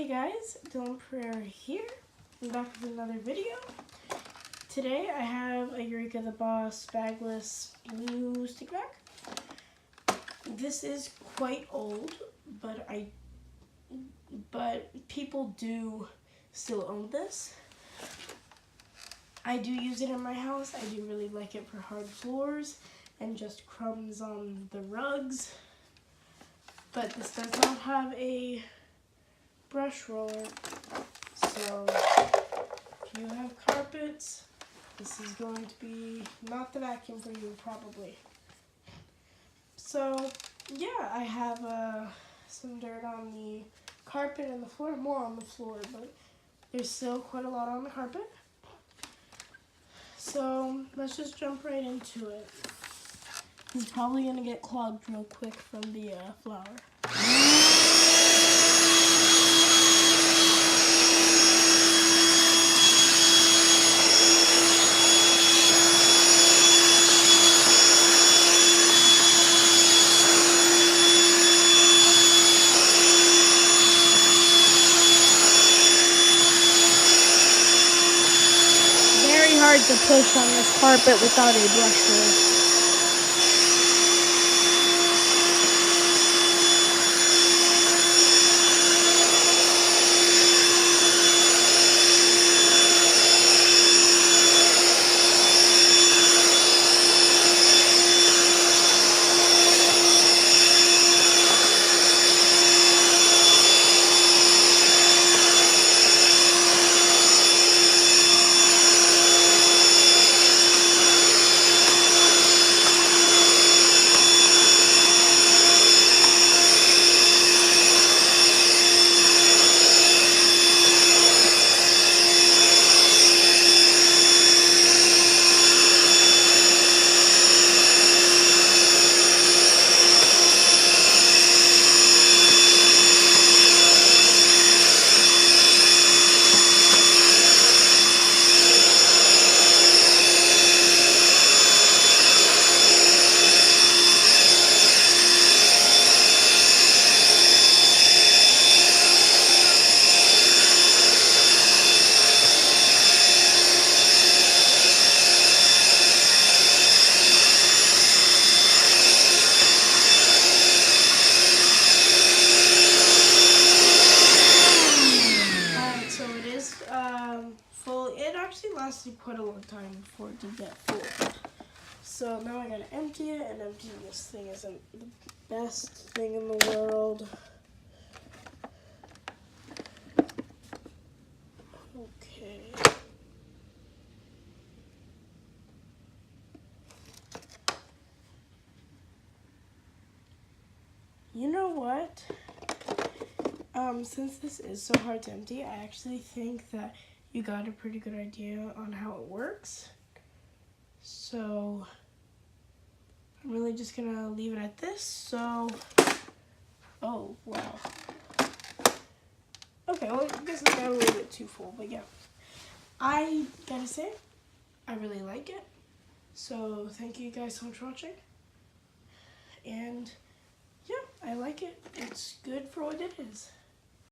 Hey guys, Dylan Pereira here. I'm back with another video. Today I have a Eureka the Boss bagless blue stick bag. This is quite old, but people do still own this. I do use it in my house. I do really like it for hard floors and just crumbs on the rugs. But this does not have a brush roller, so if you have carpets, this is going to be not the vacuum for you, probably. So yeah, I have some dirt on the carpet and the floor, more on the floor, but there's still quite a lot on the carpet. So let's just jump right into it. It's probably gonna get clogged real quick from the flour. Hard to push on this carpet without a brush roller. It actually lasted quite a long time before it did get full. So now I gotta empty it, and emptying this thing isn't the best thing in the world. Okay. You know what? Since this is so hard to empty, I actually think that you got a pretty good idea on how it works. So I'm really just gonna leave it at this. So, oh wow. Okay, well I guess I got a little bit too full, but yeah. I gotta say, I really like it. So thank you guys so much for watching. And yeah, I like it. It's good for what it is.